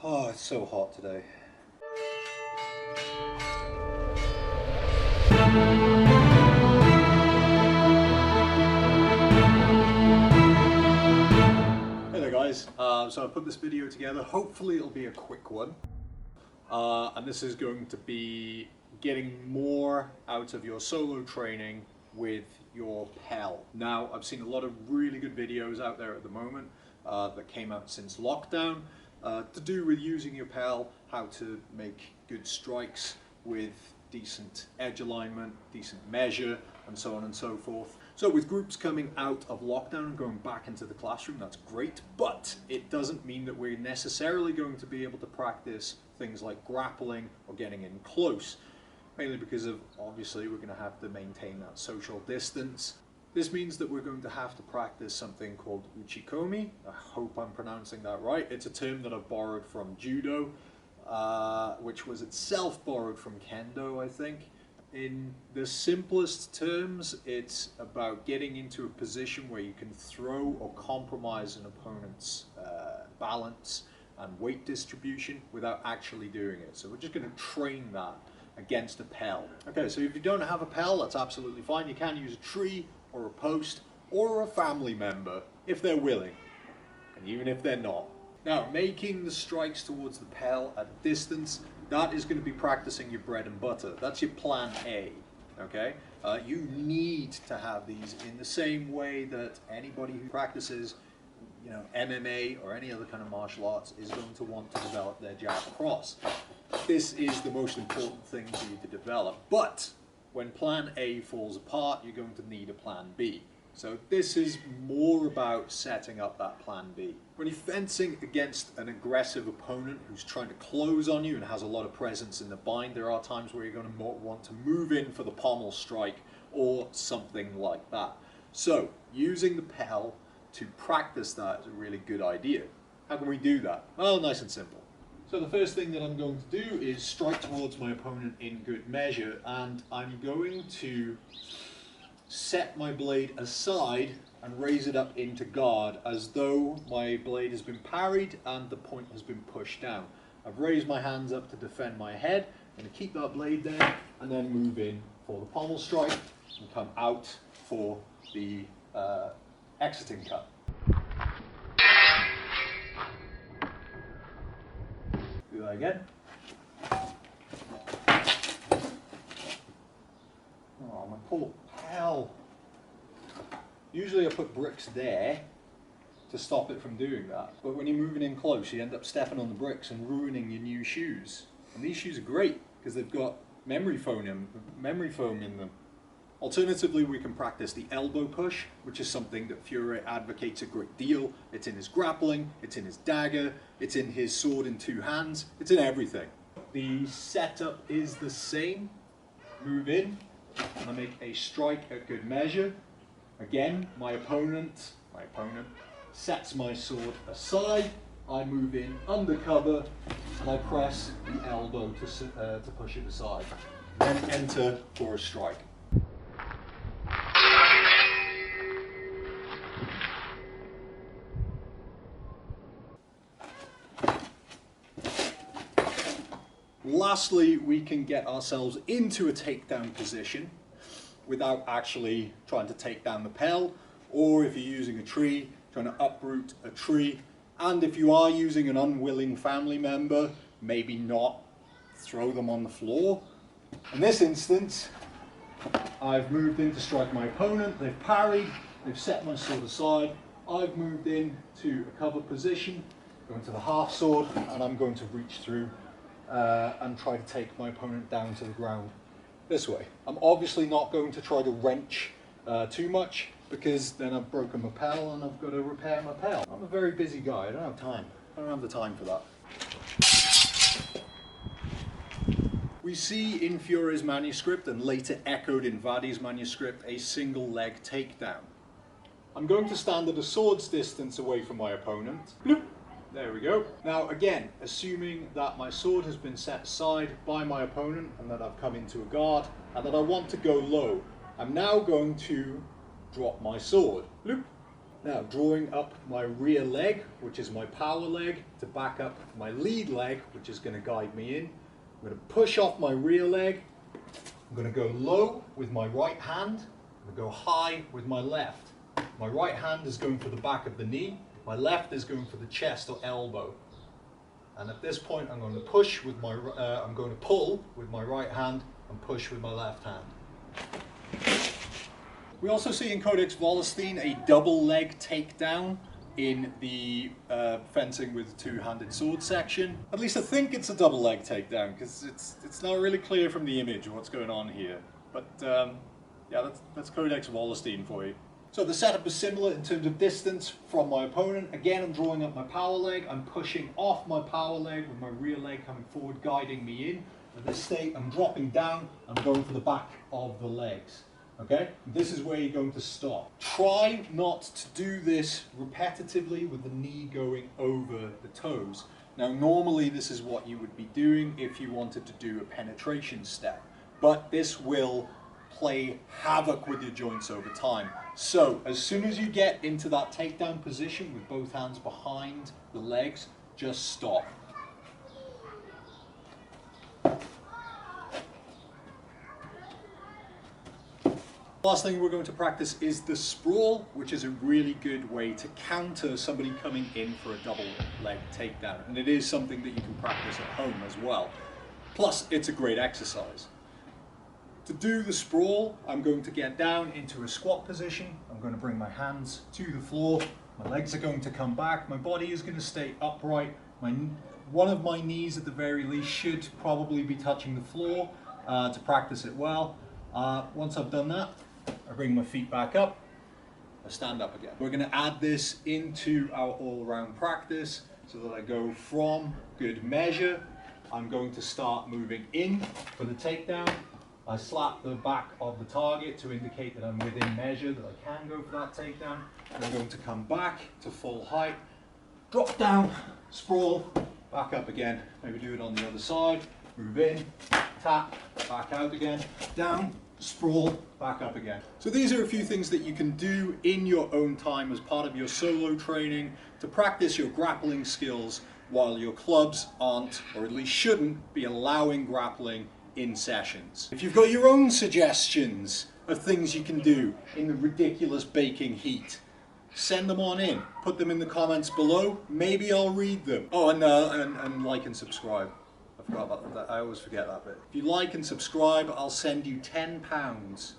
Oh, it's so hot today. Hey there guys, so I put this video together. Hopefully it'll be a quick one. And this is going to be getting more out of your solo training with your PEL. Now, I've seen a lot of really good videos out there at the moment that came out since lockdown to do with using your PEL, how to make good strikes with decent edge alignment, decent measure, and so on and so forth. So with groups coming out of lockdown and going back into the classroom, that's great, but it doesn't mean that we're necessarily going to be able to practice things like grappling or getting in close, mainly because of, obviously, we're going to have to maintain that social distance. This means that we're going to have to practice something called Uchikomi. I hope I'm pronouncing that right. It's a term that I've borrowed from Judo, which was itself borrowed from Kendo, I think. In the simplest terms, it's about getting into a position where you can throw or compromise an opponent's balance and weight distribution without actually doing it. So we're just going to train that against a PEL. Okay, so if you don't have a PEL, that's absolutely fine. You can use a tree or a post or a family member if they're willing, and even if they're not. Now, making the strikes towards the PEL at a distance, that is going to be practicing your bread and butter. That's your plan A, okay? You need to have these in the same way that anybody who practices, you know, MMA or any other kind of martial arts is going to want to develop their jab cross. This is the most important thing for you to develop. But when plan A falls apart, you're going to need a plan B. So this is more about setting up that plan B. When you're fencing against an aggressive opponent who's trying to close on you and has a lot of presence in the bind, there are times where you're going to want to move in for the pommel strike or something like that. So using the PEL to practice that is a really good idea. How can we do that? Well, nice and simple. So the first thing that I'm going to do is strike towards my opponent in good measure, and I'm going to set my blade aside and raise it up into guard as though my blade has been parried and the point has been pushed down. I've raised my hands up to defend my head. I'm going to keep that blade there and then move in for the pommel strike and come out for the exiting cut. Do that again. Oh, my poor PEL. Usually I put bricks there to stop it from doing that. But when you're moving in close, you end up stepping on the bricks and ruining your new shoes. And these shoes are great because they've got memory foam in them. Alternatively, we can practice the elbow push, which is something that Fury advocates a great deal. It's in his grappling, it's in his dagger, it's in his sword in two hands, it's in everything. The setup is the same. Move in, and I make a strike at good measure. Again, my opponent sets my sword aside. I move in undercover, and I press the elbow to push it aside. Then enter for a strike. Lastly, we can get ourselves into a takedown position without actually trying to take down the PEL, or if you're using a tree, trying to uproot a tree. And if you are using an unwilling family member, maybe not throw them on the floor. In this instance, I've moved in to strike my opponent, they've parried, they've set my sword aside, I've moved in to a cover position, going to the half sword, and I'm going to reach through and try to take my opponent down to the ground this way. I'm obviously not going to try to wrench too much because then I've broken my PEL and I've got to repair my PEL. I'm a very busy guy, I don't have time. I don't have the time for that. We see in Fury's manuscript and later echoed in Vadi's manuscript a single leg takedown. I'm going to stand at a sword's distance away from my opponent. Bloop. There we go. Now again, assuming that my sword has been set aside by my opponent and that I've come into a guard and that I want to go low, I'm now going to drop my sword. Bloop. Now, drawing up my rear leg, which is my power leg, to back up my lead leg, which is going to guide me in. I'm going to push off my rear leg. I'm going to go low with my right hand. I'm going to go high with my left. My right hand is going for the back of the knee. My left is going for the chest or elbow. And at this point, I'm going to push with my, I'm going to pull with my right hand and push with my left hand. We also see in Codex Wallerstein a double leg takedown in the fencing with two-handed sword section. At least I think it's a double leg takedown, because it's not really clear from the image what's going on here. But yeah, that's Codex Wallerstein for you. So the setup is similar in terms of distance from my opponent. Again, I'm drawing up my power leg. I'm pushing off my power leg with my rear leg coming forward, guiding me in. At this state, I'm dropping down. I'm going for the back of the legs. Okay, this is where you're going to stop. Try not to do this repetitively with the knee going over the toes. Now, normally this is what you would be doing if you wanted to do a penetration step, but this will play havoc with your joints over time. So, as soon as you get into that takedown position with both hands behind the legs, just stop. Last thing we're going to practice is the sprawl, which is a really good way to counter somebody coming in for a double leg takedown. And it is something that you can practice at home as well. Plus, it's a great exercise. To do the sprawl, I'm going to get down into a squat position. I'm going to bring my hands to the floor. My legs are going to come back. My body is going to stay upright. One of my knees at the very least should probably be touching the floor to practice it well. Once I've done that, I bring my feet back up, I stand up again. We're going to add this into our all-round practice so that I go from good measure. I'm going to start moving in for the takedown. I slap the back of the target to indicate that I'm within measure, that I can go for that takedown. I'm going to come back to full height, drop down, sprawl, back up again. Maybe do it on the other side, move in, tap, back out again, down, sprawl, back up again. So these are a few things that you can do in your own time as part of your solo training to practice your grappling skills while your clubs aren't, or at least shouldn't, be allowing grappling in sessions. If you've got your own suggestions of things you can do in the ridiculous baking heat, send them on in. Put them in the comments below. Maybe I'll read them. Oh, and like and subscribe. I forgot about that. I always forget that bit. If you like and subscribe, I'll send you £10.